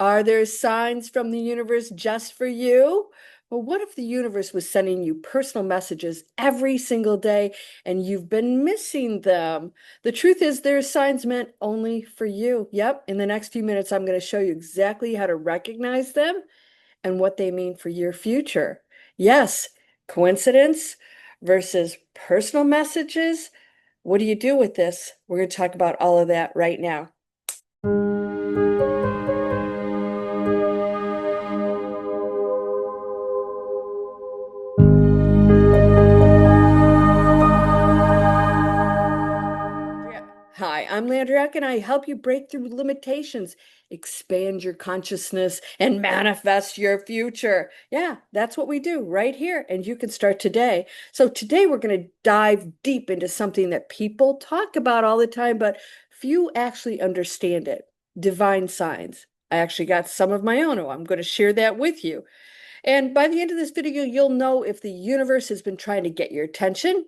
Are there signs from the universe just for you? Well, what if the universe was sending you personal messages every single day and you've been missing them? The truth is, there are signs meant only for you. Yep, in the next few minutes, I'm going to show you exactly how to recognize them and what they mean for your future. Yes, coincidence versus personal messages. What do you do with this? We're going to talk about all of that right now. Hi, I'm Landria, and I help you break through limitations, expand your consciousness, and manifest your future. Yeah, that's what we do right here, and you can start today. So today we're going to dive deep into something that people talk about all the time, but few actually understand it. Divine signs. I actually got some of my own. Oh, I'm going to share that with you. And by the end of this video, you'll know if the universe has been trying to get your attention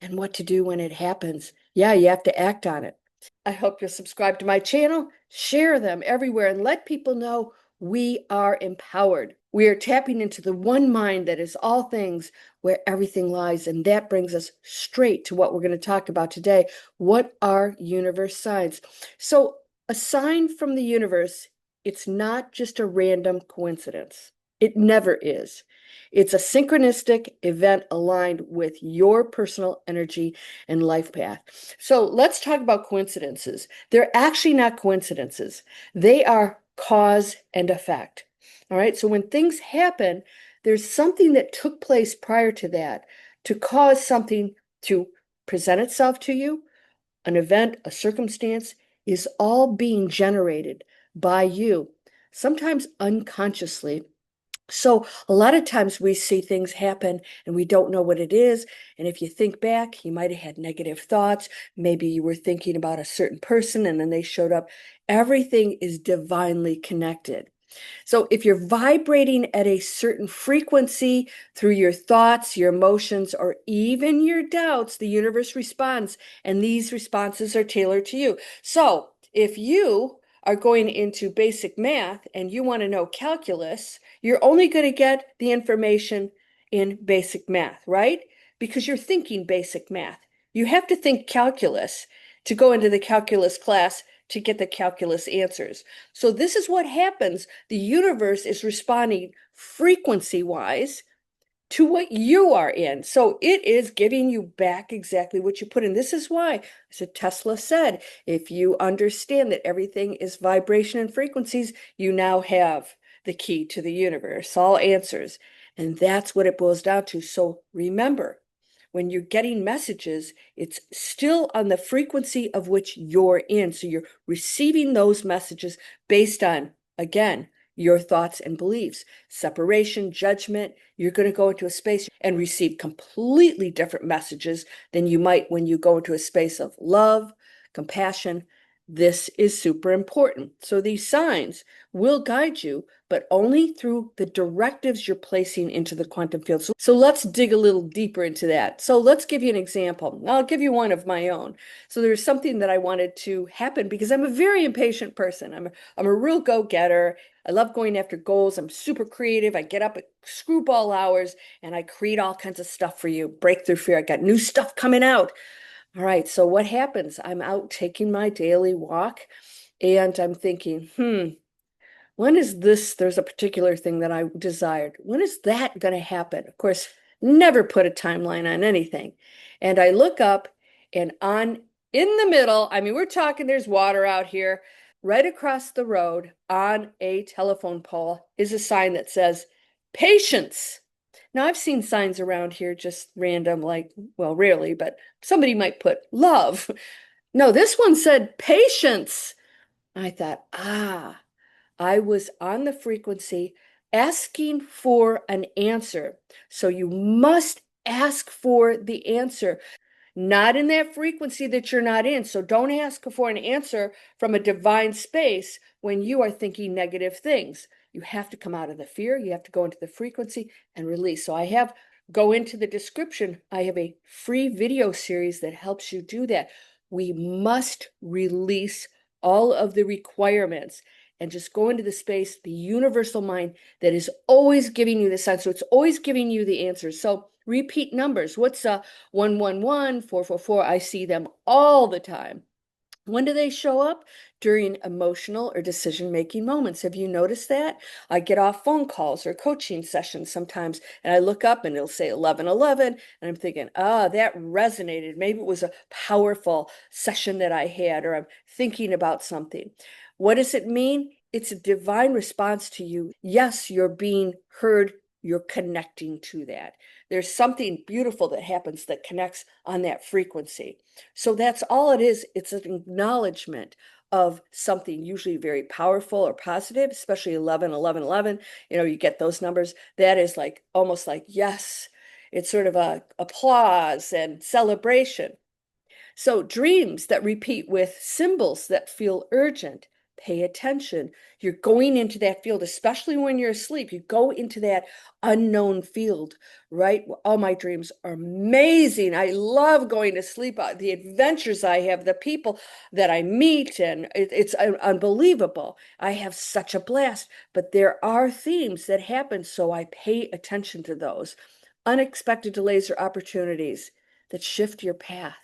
and what to do when it happens. Yeah, you have to act on it. I hope you'll subscribe to my channel, share them everywhere, and let people know we are empowered. We are tapping into the one mind that is all things, where everything lies. And that brings us straight to what we're going to talk about today. What are universe signs? So, a sign from the universe, it's not just a random coincidence. It never is. It's a synchronistic event aligned with your personal energy and life path. So let's talk about coincidences. They're actually not coincidences. They are cause and effect. All right. So when things happen, there's something that took place prior to that to cause something to present itself to you. An event, a circumstance is all being generated by you, sometimes unconsciously. So a lot of times we see things happen and we don't know what it is. And if you think back, you might have had negative thoughts. Maybe you were thinking about a certain person and then they showed up. Everything is divinely connected. So if you're vibrating at a certain frequency through your thoughts, your emotions, or even your doubts, the universe responds, and these responses are tailored to you. So if you are going into basic math and you want to know calculus, you're only going to get the information in basic math, right? Because you're thinking basic math. You have to think calculus to go into the calculus class to get the calculus answers. So this is what happens. The universe is responding frequency-wise to what you are in. So it is giving you back exactly what you put in. This is why, as Tesla said, if you understand that everything is vibration and frequencies, you now have the key to the universe, all answers. And that's what it boils down to. So remember, when you're getting messages, it's still on the frequency of which you're in. So you're receiving those messages based on, again, your thoughts and beliefs. Separation, judgment, you're going to go into a space and receive completely different messages than you might when you go into a space of love, compassion. This is super important. So these signs will guide you, but only through the directives you're placing into the quantum field. So let's dig a little deeper into that. So let's give you an example. I'll give you one of my own. So there's something that I wanted to happen because I'm a very impatient person. I'm a real go-getter. I love going after goals. I'm super creative. I get up at screwball hours and I create all kinds of stuff for you. Breakthrough fear. I got new stuff coming out. All right. So what happens? I'm out taking my daily walk and I'm thinking, when is this? There's a particular thing that I desired. When is that going to happen? Of course, never put a timeline on anything. And I look up and on in the middle, I mean, we're talking, there's water out here. Right across the road on a telephone pole is a sign that says patience. Now, I've seen signs around here just random, like, well, rarely, but somebody might put love. No, this one said patience. I thought, I was on the frequency asking for an answer. So you must ask for the answer, not in that frequency that you're not in. So don't ask for an answer from a divine space when you are thinking negative things. You have to come out of the fear. You have to go into the frequency and release. So go into the description. I have a free video series that helps you do that. We must release all of the requirements. and just go into the space, the universal mind that is always giving you the sign. So it's always giving you the answers. So repeat numbers. What's 111, 444? I see them all the time. When do they show up? During emotional or decision-making moments. Have you noticed that? I get off phone calls or coaching sessions sometimes, and I look up and it'll say 11:11, and I'm thinking, ah, that resonated. Maybe it was a powerful session that I had, or I'm thinking about something. What does it mean? It's a divine response to you. Yes, you're being heard. You're connecting to that. There's something beautiful that happens that connects on that frequency. So that's all it is. It's an acknowledgement of something usually very powerful or positive, especially 11, 11, 11. You get those numbers. That is like almost like, yes, it's sort of a applause and celebration. So dreams that repeat with symbols that feel urgent, pay attention. You're going into that field, especially when you're asleep. You go into that unknown field, right? All my dreams are amazing. I love going to sleep, the adventures I have, the people that I meet, and it's unbelievable. I have such a blast, but there are themes that happen, so I pay attention to those. Unexpected delays or opportunities that shift your path.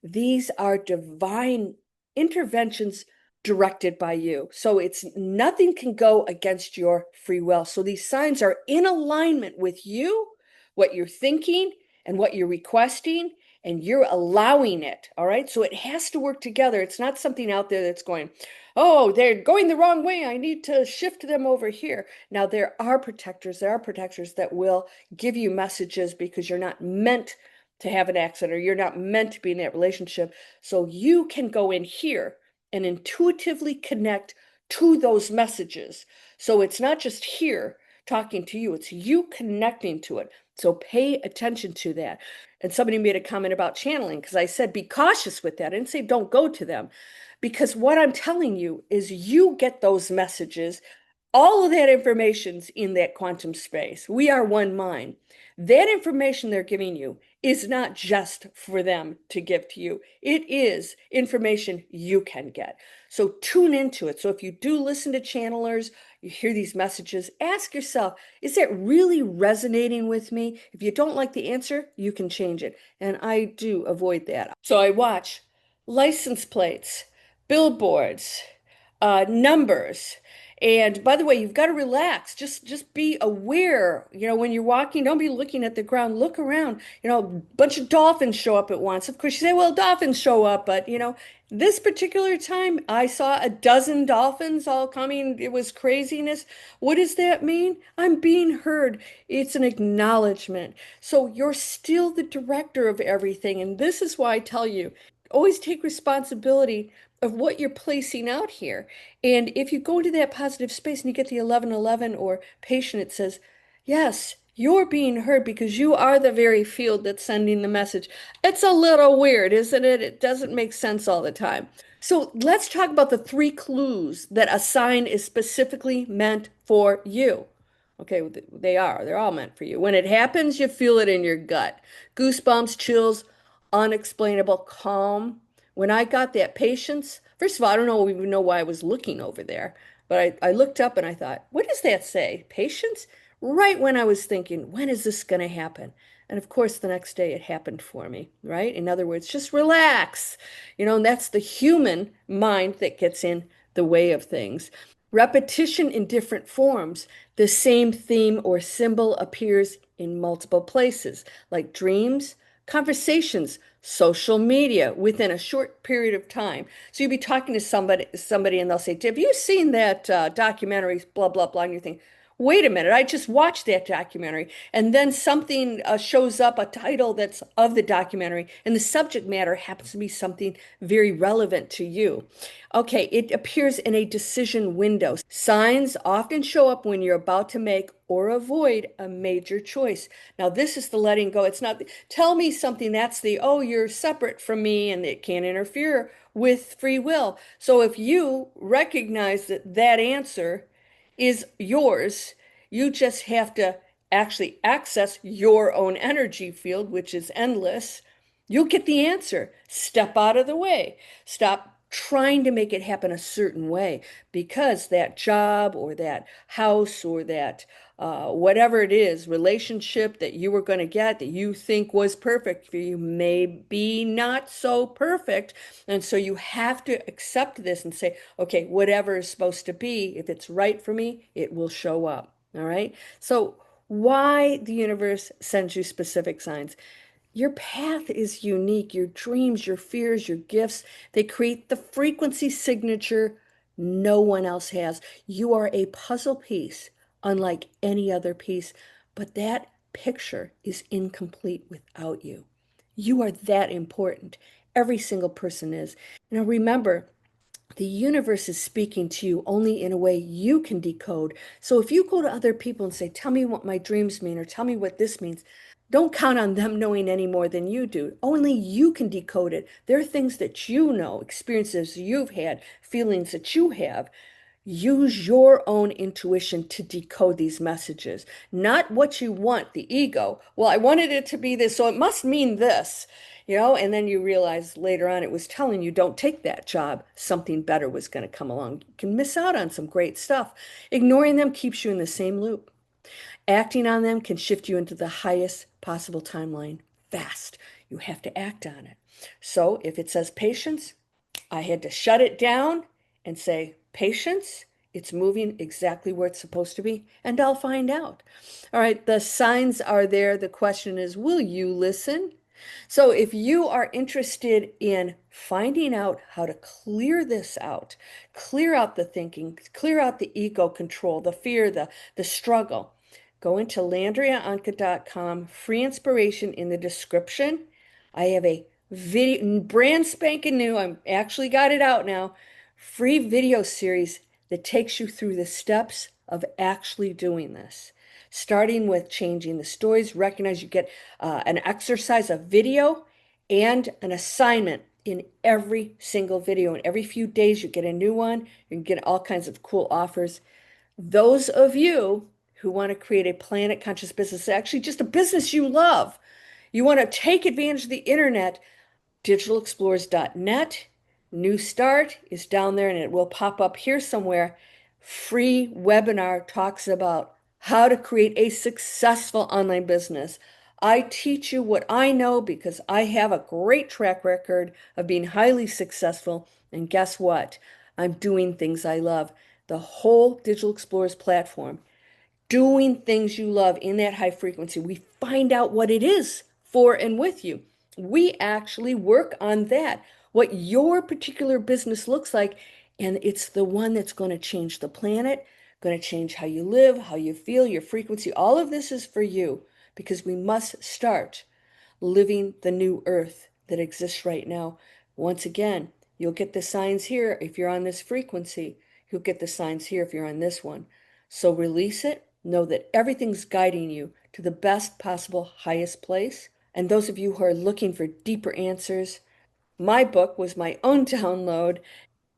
These are divine interventions directed by you. So it's nothing can go against your free will. So these signs are in alignment with you, what you're thinking and what you're requesting, and you're allowing it. All right. So it has to work together. It's not something out there that's going, oh, they're going the wrong way. I need to shift them over here. Now, there are protectors that will give you messages because you're not meant to have an accident or you're not meant to be in that relationship. So you can go in here and intuitively connect to those messages. So it's not just here talking to you, it's you connecting to it. So pay attention to that. And somebody made a comment about channeling because I said be cautious with that. I didn't say don't go to them because what I'm telling you is you get those messages. All of that information's in that quantum space. We are one mind. That information they're giving you is not just for them to give to you. It is information you can get. So tune into it. So if you do listen to channelers, you hear these messages, ask yourself, is that really resonating with me? If you don't like the answer, you can change it. And I do avoid that. So I watch license plates, billboards, numbers. And by the way, you've got to relax. Just be aware. When you're walking, don't be looking at the ground. Look around. A bunch of dolphins show up at once. Of course, you say, well, dolphins show up, but this particular time, I saw a dozen dolphins all coming. It was craziness. What does that mean? I'm being heard. It's an acknowledgement. So you're still the director of everything. And this is why I tell you, always take responsibility of what you're placing out here. And if you go into that positive space and you get the 11:11 or patient, it says, yes, you're being heard because you are the very field that's sending the message. It's a little weird, isn't it? It doesn't make sense all the time. So let's talk about the three clues that a sign is specifically meant for you. Okay, they're all meant for you. When it happens, you feel it in your gut. Goosebumps, chills, unexplainable calm. When I got that patience, first of all, I don't even know why I was looking over there, but I looked up and I thought, what does that say? Patience? Right when I was thinking, when is this going to happen? And of course, the next day it happened for me, right? In other words, just relax. And that's the human mind that gets in the way of things. Repetition in different forms. The same theme or symbol appears in multiple places, like dreams, conversations, social media within a short period of time. So you'll be talking to somebody and they'll say, have you seen that documentary, blah, blah, blah, and you think, wait a minute, I just watched that documentary. And then something shows up, a title that's of the documentary, and the subject matter happens to be something very relevant to you. Okay, it appears in a decision window. Signs often show up when you're about to make or avoid a major choice. Now, this is the letting go. It's not, tell me something, that's the, oh, you're separate from me and it can't interfere with free will. So if you recognize that that answer is yours. You just have to actually access your own energy field, which is endless. You'll get the answer. Step out of the way. Stop trying to make it happen a certain way because that job or that house or that whatever it is, relationship that you were going to get that you think was perfect for you may be not so perfect. And so you have to accept this and say, okay, whatever is supposed to be, if it's right for me, it will show up. All right. So why the universe sends you specific signs? Your path is unique. Your dreams, your fears, your gifts, they create the frequency signature no one else has. You are a puzzle piece, unlike any other piece, but that picture is incomplete without you. You are that important. Every single person is. Now remember, the universe is speaking to you only in a way you can decode. So if you go to other people and say, tell me what my dreams mean, or tell me what this means, don't count on them knowing any more than you do. Only you can decode it. There are things that you know, experiences you've had, feelings that you have. Use your own intuition to decode these messages, not what you want, the ego. Well, I wanted it to be this, so it must mean this, and then you realize later on it was telling you don't take that job. Something better was going to come along. You can miss out on some great stuff. Ignoring them keeps you in the same loop. Acting on them can shift you into the highest possible timeline fast. You have to act on it. So if it says patience, I had to shut it down and say, patience, it's moving exactly where it's supposed to be, and I'll find out. All right, the signs are there. The question is, will you listen? So if you are interested in finding out how to clear this out, clear out the thinking, clear out the ego control, the fear, the struggle, go into landriaonka.com, free inspiration in the description. I have a video, brand spanking new, I'm actually got it out now, free video series that takes you through the steps of actually doing this. Starting with changing the stories, recognize you get an exercise, a video, and an assignment in every single video. And every few days, you get a new one. You can get all kinds of cool offers. Those of you who want to create a planet conscious business, actually just a business you love, you want to take advantage of the internet, digitalexplorers.net. New Start is down there and it will pop up here somewhere. Free webinar talks about how to create a successful online business. I teach you what I know because I have a great track record of being highly successful. And guess what? I'm doing things I love. The whole Digital Explorers platform, doing things you love in that high frequency. We find out what it is for and with you. We actually work on that, what your particular business looks like. And it's the one that's going to change the planet, going to change how you live, how you feel, your frequency. All of this is for you because we must start living the new earth that exists right now. Once again, you'll get the signs here if you're on this frequency. You'll get the signs here if you're on this one. So release it. Know that everything's guiding you to the best possible, highest place. And those of you who are looking for deeper answers, my book was my own download,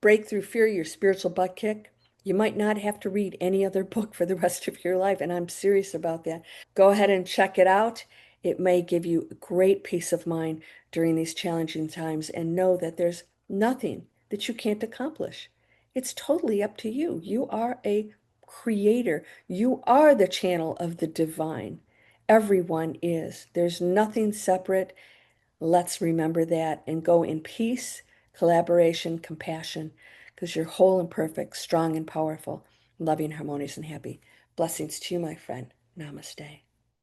Breakthrough Fear, Your Spiritual Butt Kick. You might not have to read any other book for the rest of your life, and I'm serious about that. Go ahead and check it out. It may give you great peace of mind during these challenging times, and know that there's nothing that you can't accomplish. It's totally up to you. You are a creator. You are the channel of the divine. Everyone is. There's nothing separate. Let's remember that and go in peace, collaboration, compassion, because you're whole and perfect, strong and powerful, loving, harmonious, and happy. Blessings to you, my friend. Namaste.